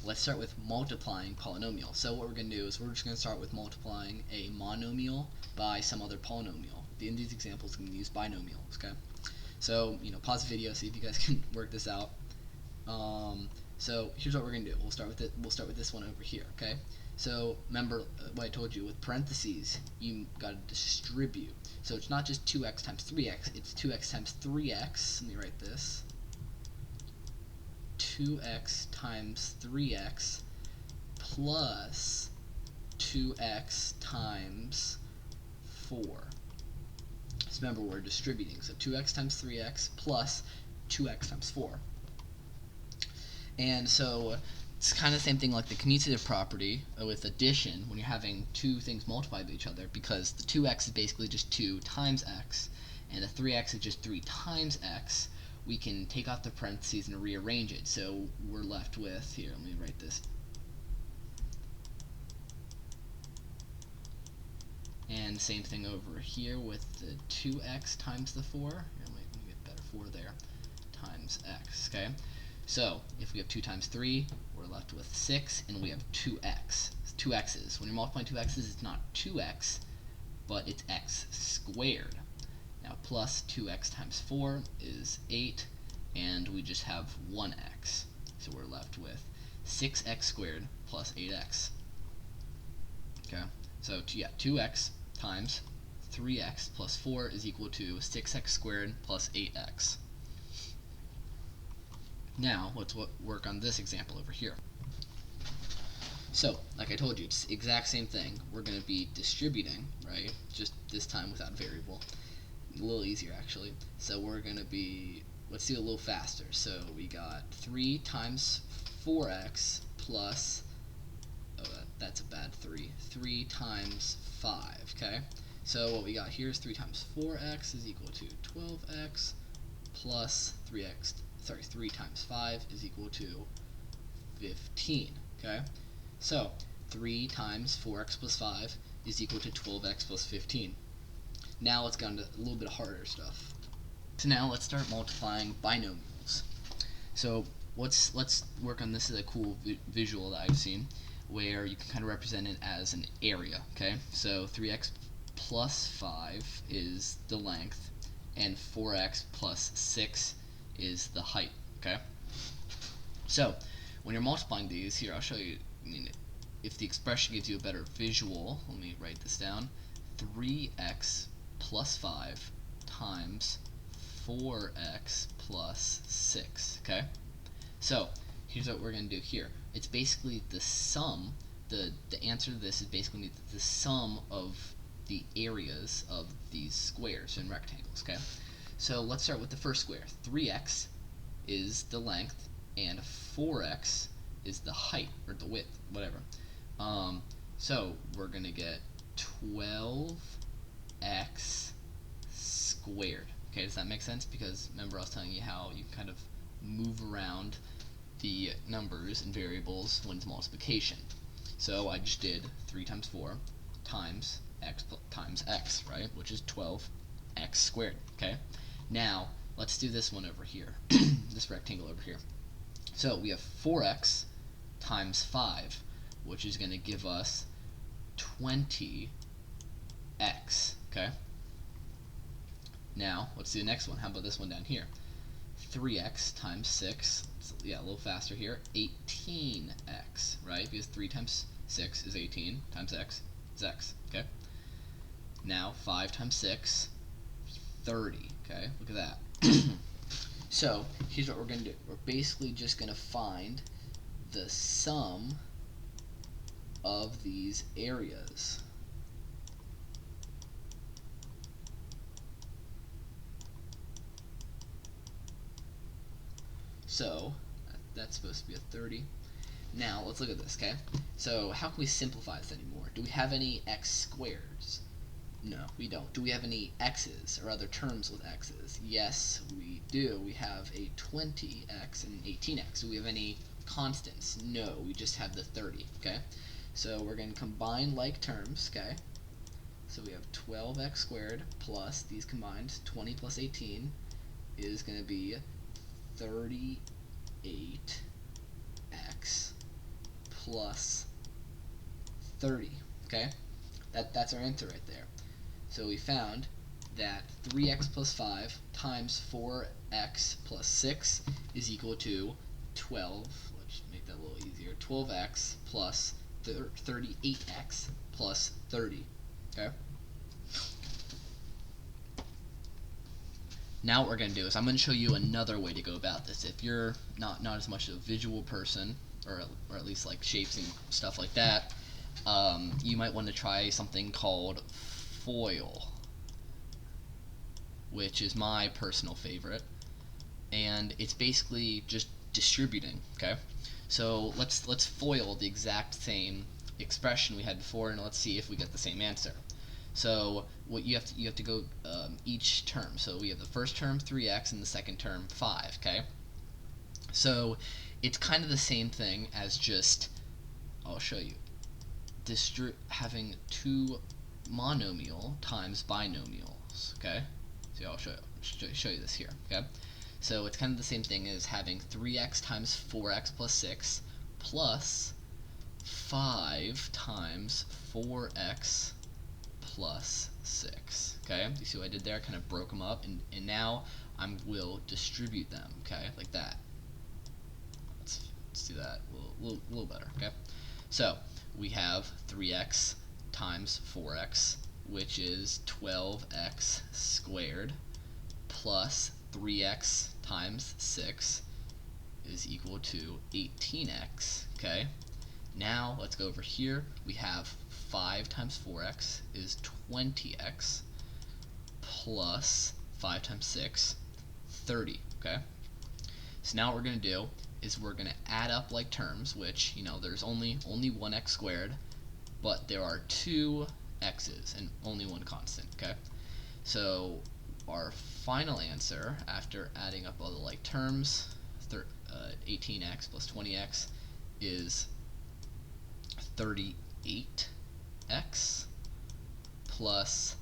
let's start with multiplying polynomial. So what we're going to do is we're just going to start with multiplying a monomial by some other polynomial. In these examples, I'm going to use binomials. Okay. So pause the video, see if you guys can work this out. So here's what we're going to do. We'll start with it. We'll start with this one over here. Okay. So remember what I told you with parentheses, you got to distribute. So it's not just 2x times 3x, it's 2x times 3x. Let me write this. 2x times 3x plus 2x times 4. So remember, we're distributing. So 2x times 3x plus 2x times 4. And so it's kind of the same thing like the commutative property with addition when you're having two things multiply by each other, because the 2x is basically just 2 times x, and the 3x is just 3 times x. We can take out the parentheses and rearrange it. So we're left with, here, let me write this. And same thing over here with the 2x times the 4. Here, let me get better 4 there, times x, okay? So if we have 2 times 3, we're left with 6, and we have 2x. It's 2 x's. When you're multiplying 2 x's, it's not 2x, but it's x squared. Now plus 2x times 4 is 8, and we just have 1x. So we're left with 6x squared plus 8x. Okay, so 2x times 3x plus 4 is equal to 6x squared plus 8x. Now, let's work on this example over here. So, like I told you, it's the exact same thing. We're going to be distributing, right? Just this time without a variable. A little easier, actually. So we're going to be, let's do it a little faster. So we got 3 times 4x plus, that's a bad 3. 3 times 5, okay? So what we got here is 3 times 4x is equal to 12x plus 3 times 5 is equal to 15, okay? So 3 times 4x plus 5 is equal to 12x plus 15. Now let's get into a little bit harder stuff. So now let's start multiplying binomials. So let's work on this as a cool visual that I've seen, where you can kind of represent it as an area, okay? So 3x plus 5 is the length, and 4x plus 6 is the height, okay? So when you're multiplying these, here I'll show you, if the expression gives you a better visual, let me write this down. 3x plus 5 times 4x plus 6, okay? So here's what we're going to do here. It's basically the sum, the answer to this is basically the sum of the areas of these squares and rectangles, okay? So let's start with the first square. 3x is the length, and 4x is the height, or the width, whatever. So we're going to get 12x squared. Okay, does that make sense? Because remember I was telling you how you kind of move around the numbers and variables when it's multiplication. So I just did 3 times 4 times x, right? Which is 12x squared, okay? Now, let's do this one over here, this rectangle over here. So we have 4x times 5, which is going to give us 20x, okay? Now, let's do the next one. How about this one down here? 3x times 6, a little faster here, 18x, right? Because 3 times 6 is 18, times x is x, okay? Now, 5 times 6, 30, okay? Look at that. So, here's what we're going to do. We're basically just going to find the sum of these areas. So, that's supposed to be a 30. Now, let's look at this, okay? So, how can we simplify this anymore? Do we have any x squares? No, we don't. Do we have any x's or other terms with x's? Yes, we do. We have a 20x and an 18x. Do we have any constants? No, we just have the 30, okay? So we're going to combine like terms, okay? So we have 12x squared plus these combined, 20 plus 18 is going to be 38x plus 30. Okay, that's our answer right there. So we found that 3x plus 5 times 4x plus 6 is equal to 12. Let's make that a little easier. 12x plus 38x plus 30. Okay. Now what we're going to do is I'm going to show you another way to go about this. If you're not as much a visual person, or at least like shapes and stuff like that, you might want to try something called FOIL, which is my personal favorite, and it's basically just distributing. Okay, so let's FOIL the exact same expression we had before, and let's see if we get the same answer. So what you have to go each term. So we have the first term 3x and the second term 5. Okay, so it's kind of the same thing as just, I'll show you, having two monomial times binomials. Okay, so I'll show you this here. Okay, so it's kind of the same thing as having 3x times 4x plus 6 plus 5 times 4x plus 6. Okay, you see what I did there? I kind of broke them up, and now I will distribute them. Okay, like that. Let's do that a little better. Okay, so we have 3x times 4x, which is 12x squared, plus 3x times 6 is equal to 18x. Okay, now let's go over here. We have 5 times 4x is 20x, plus 5 times 6, 30. Okay, so now what we're going to do is we're going to add up like terms, which, you know, there's only one x squared, but there are two x's and only one constant. Okay, so our final answer after adding up all the like terms, 18x plus 20x, is 38x plus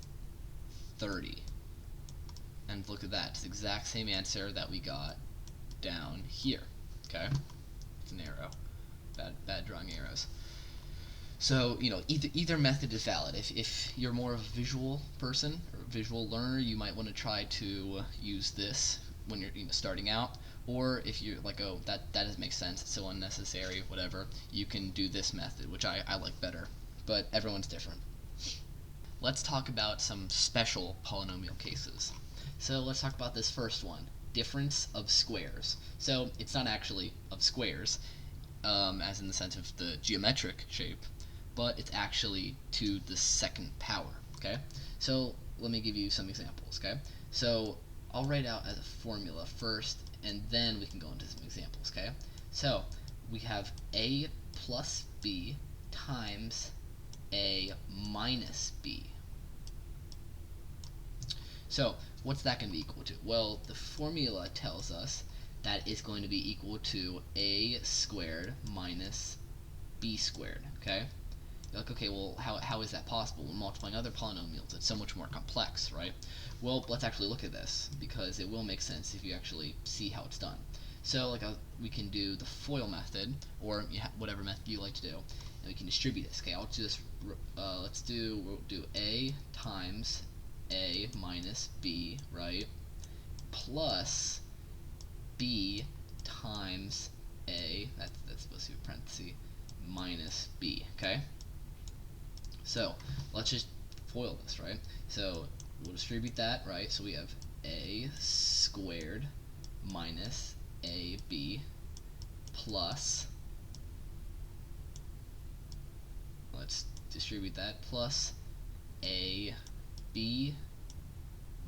30. And look at that, it's the exact same answer that we got down here. Okay, it's an arrow. Bad drawing arrows. So, you know, either method is valid. If you're more of a visual person or a visual learner, you might want to try to use this when you're, you know, starting out. Or if you're like, oh, that doesn't make sense, it's so unnecessary, whatever, you can do this method, which I like better. But everyone's different. Let's talk about some special polynomial cases. So let's talk about this first one, difference of squares. So it's not actually of squares, as in the sense of the geometric shape, but it's actually to the second power. Okay, so let me give you some examples. Okay, so I'll write out as a formula first, and then we can go into some examples. Okay, so we have a plus b times a minus b. So what's that going to be equal to? Well, the formula tells us that it's going to be equal to a squared minus b squared. Okay, you're like, okay, well, how is that possible? We're multiplying other polynomials. It's so much more complex, right? Well, let's actually look at this, because it will make sense if you actually see how it's done. So like we can do the FOIL method, or whatever method you like to do, and we can distribute this. Okay, I'll just we'll do a times a minus b, right, plus b times a, that's supposed to be a parenthesis, minus b. Okay, so let's just FOIL this, right? So we'll distribute that, right? So we have a squared minus ab plus, let's distribute that, plus a b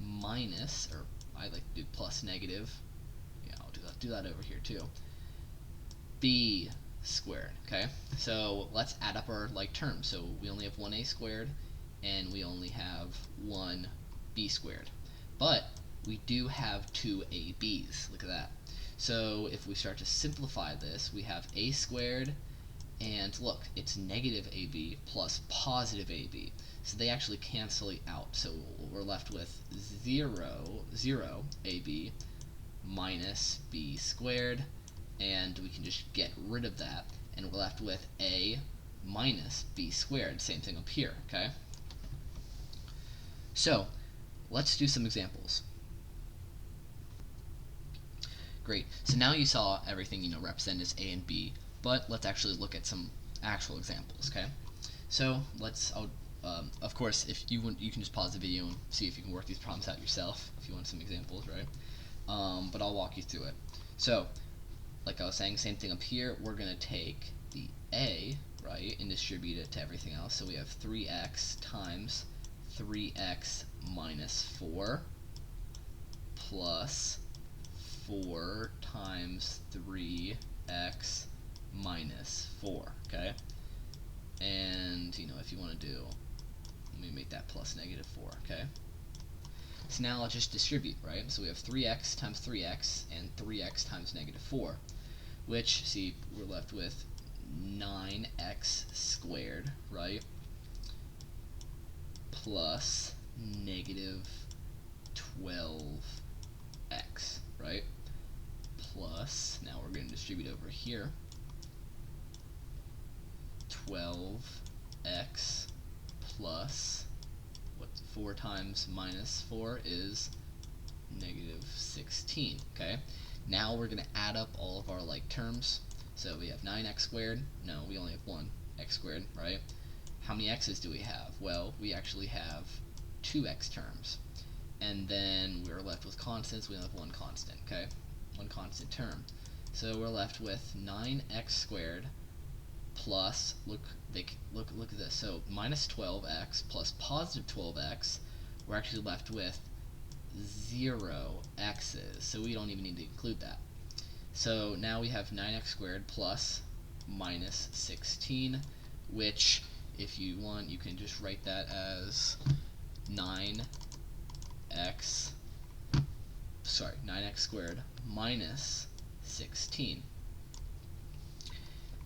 minus, or I like to do plus negative, yeah, I'll do that over here too, b squared. Okay, so let's add up our like terms. So we only have one a squared and we only have one b squared, but we do have two ab's. Look at that. So if we start to simplify this, we have a squared, and look, it's negative ab plus positive ab, so they actually cancel out. So we're left with 0 ab minus b squared, and we can just get rid of that, and we're left with a minus b squared. Same thing up here, okay? So let's do some examples. Great. So now you saw everything represented as a and b, but let's actually look at some actual examples, okay? So of course, if you want, you can just pause the video and see if you can work these problems out yourself if you want some examples, right? But I'll walk you through it. So, like I was saying, same thing up here. We're going to take the a, right, and distribute it to everything else. So we have 3x times 3x minus 4 plus 4 times 3x minus 4, okay? And, if you want to do, let me make that plus negative 4, okay? So now let's just distribute, right? So we have 3x times 3x and 3x times negative 4, which, see, we're left with 9x squared, right? Plus negative 12x, right? Plus, now we're going to distribute over here, 12x plus, 4 times minus 4 is negative 16, okay? Now we're going to add up all of our like terms. So we have 9x squared. No, we only have 1 x squared, right? How many x's do we have? Well, we actually have 2x terms. And then we're left with constants. We only have 1 constant, okay? 1 constant term. So we're left with 9x squared plus, look at this. So minus 12x plus positive 12x, we're actually left with 0 x's. So we don't even need to include that. So now we have 9x squared plus minus 16, which, if you want, you can just write that as 9x squared minus 16.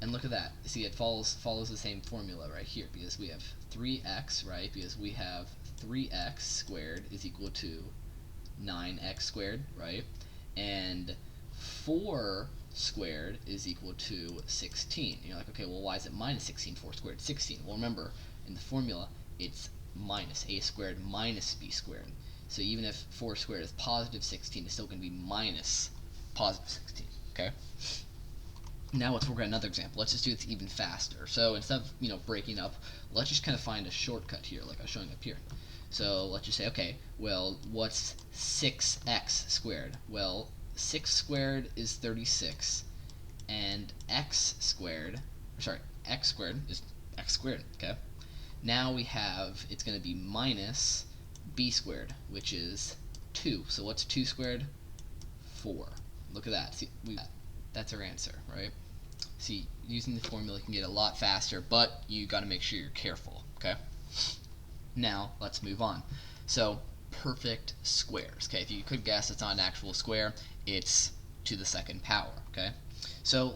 And look at that. See, it follows the same formula right here, because we have 3x, right? Because we have 3x squared is equal to 9x squared, right? And 4 squared is equal to 16. You're like, okay, well, why is it minus 16? 4 squared, 16. Well, remember, in the formula, it's minus a squared minus b squared. So even if 4 squared is positive 16, it's still going to be minus positive 16, okay? Now let's work on another example. Let's just do this even faster. So instead of breaking up, let's just kind of find a shortcut here, like I was showing up here. So let's just say, okay, well, what's 6x squared? Well, 6 squared is 36, and x squared is x squared, okay? Now we have, it's going to be minus b squared, which is 2. So what's 2 squared? 4. Look at that. See, that's our answer, right? See, using the formula you can get a lot faster, but you got to make sure you're careful, okay? Now, let's move on. So, perfect squares, okay? If you could guess, it's not an actual square, it's to the second power, okay? So,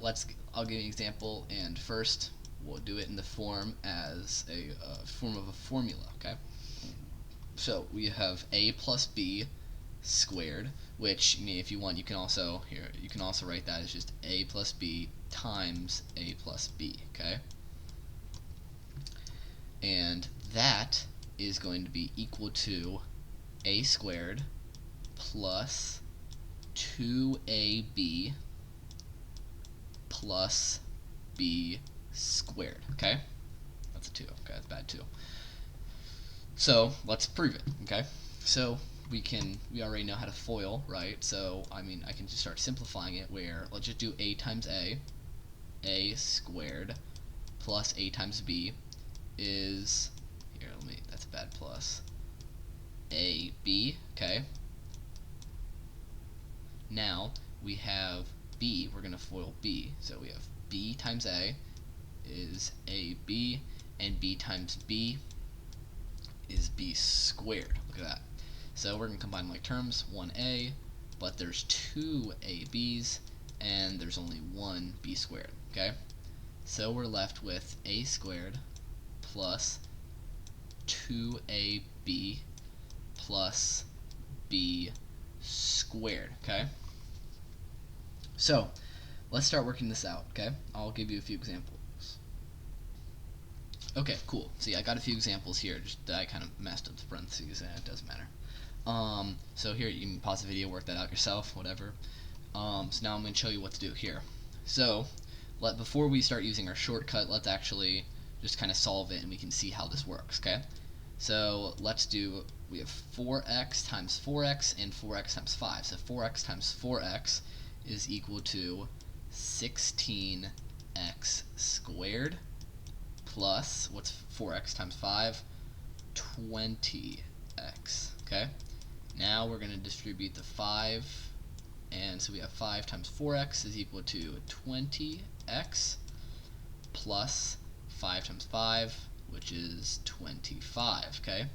I'll give you an example, and first, we'll do it in the form as a form of a formula, okay? So, we have a plus b squared, which, if you want, you can also write that as just a plus b times a plus b, okay? And that is going to be equal to a squared plus 2ab plus b squared, okay? That's a 2, okay, that's bad too. So, let's prove it, okay? So, we already know how to FOIL, right? So, I can just start simplifying it where, let's just do a times a squared plus a times b is, that's a bad plus, ab, okay? Now, we have b, we're going to FOIL b, so we have b times a is ab, and b times b is b squared, look at that. So we're going to combine like terms, 1a, but there's 2 ab's, and there's only 1 b squared, okay? So we're left with a squared plus 2ab plus b squared, okay? So let's start working this out, okay? I'll give you a few examples. Okay, cool. See, I got a few examples here. Just I kind of messed up the parentheses, and it doesn't matter. So here, you can pause the video, work that out yourself, whatever. So now I'm going to show you what to do here. So, before we start using our shortcut, let's actually just kind of solve it, and we can see how this works, okay? So let's do, we have 4x times 4x and 4x times 5. So 4x times 4x is equal to 16x squared plus, what's 4x times 5? 20x, okay? Now we're going to distribute the 5, and so we have 5 times 4x is equal to 20x plus 5 times 5, which is 25, okay?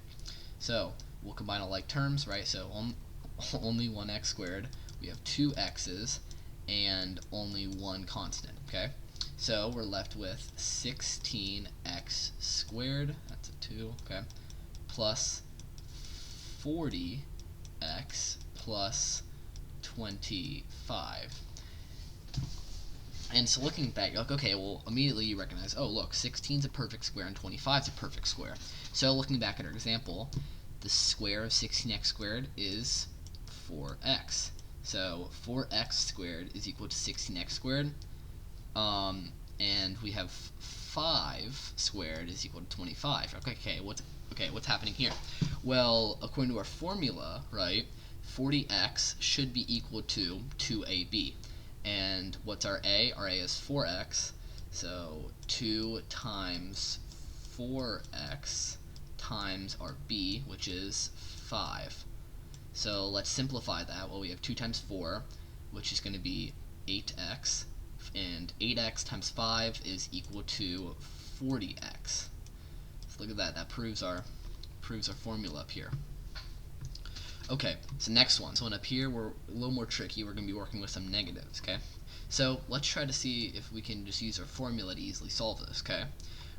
So we'll combine all like terms, right? So only 1x squared, we have 2 x's, and only one constant, okay? So we're left with 16x squared, that's a 2, okay, plus 40x plus 25. And so looking at that, you're like, okay, well, immediately you recognize, oh, look, 16 is a perfect square and 25 is a perfect square. So looking back at our example, the square of 16x squared is 4x. So 4x squared is equal to 16x squared. And we have 5 squared is equal to 25. Okay, what's happening here? Well, according to our formula, right, 40x should be equal to 2ab. And what's our a? Our a is 4x. So 2 times 4x times our b, which is 5. So let's simplify that. Well, we have 2 times 4, which is going to be 8x. And 8x times 5 is equal to 40x. So look at that. That proves our formula up here. Okay, so next one. So up here, we're a little more tricky. We're going to be working with some negatives, okay? So let's try to see if we can just use our formula to easily solve this, okay?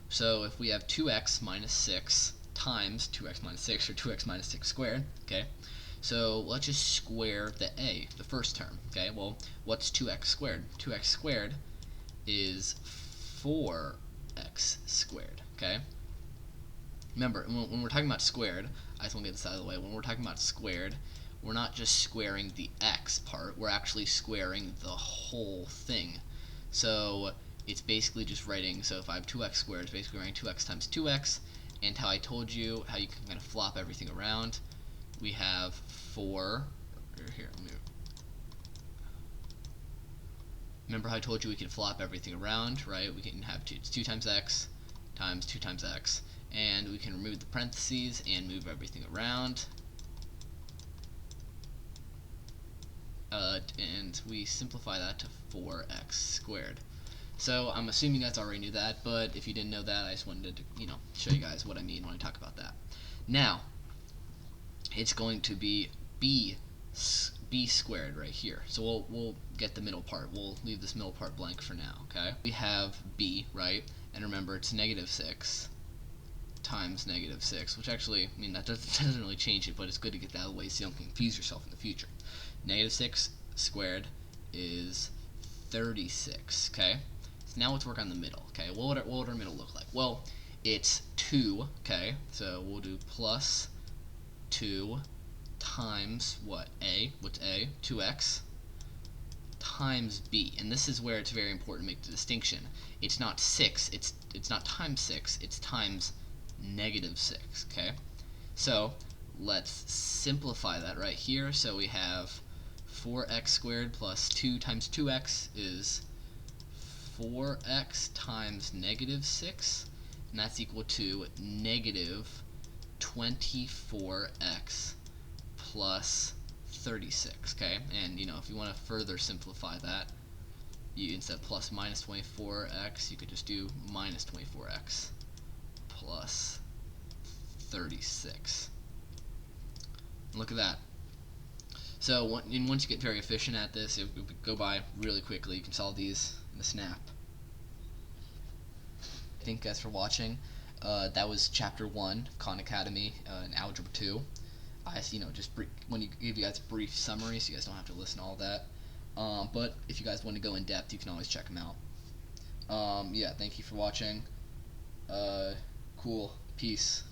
So if we have 2x minus 6 times 2x minus 6, or 2x minus 6 squared, okay? So let's just square the a, the first term, okay? Well, what's 2x squared? 2x squared is 4x squared, okay? Remember, when we're talking about squared, I just want to get this out of the way. When we're talking about squared, we're not just squaring the x part, we're actually squaring the whole thing. So it's basically just writing, so if I have 2x squared, it's basically writing 2x times 2x, and how I told you how you can kind of flop everything around, we have 4, here, remember how I told you we can flop everything around, right? We can have 2 times x times 2 times x, and we can remove the parentheses and move everything around. And we simplify that to 4x squared. So I'm assuming you guys already knew that, but if you didn't know that, I just wanted to, show you guys what I mean when I talk about that. Now, it's going to be b squared right here. So we'll get the middle part. We'll leave this middle part blank for now, okay? We have b, right? And remember, it's negative 6 times negative 6, which actually, that doesn't really change it, but it's good to get that out of the way so you don't confuse yourself in the future. Negative 6 squared is 36, okay? So now let's work on the middle, okay? What would our middle look like? Well, it's 2, okay? So we'll do plus 2 times what? A. What's a? 2x times b. And this is where it's very important to make the distinction. It's not 6. It's not times 6. It's times negative 6, okay? So let's simplify that right here. So we have 4x squared plus 2 times 2x is 4x times negative 6, and that's equal to negative 24x plus 36, okay? And if you want to further simplify that, instead of plus minus 24x, you could just do minus 24x plus 36. And look at that. So once you get very efficient at this, it will go by really quickly. You can solve these in a snap. Thank you guys for watching. That was Chapter 1, Khan Academy, in Algebra 2. Just when you give you guys a brief summary, so you guys don't have to listen to all that. But if you guys want to go in depth, you can always check them out. Yeah, thank you for watching. Cool. Peace.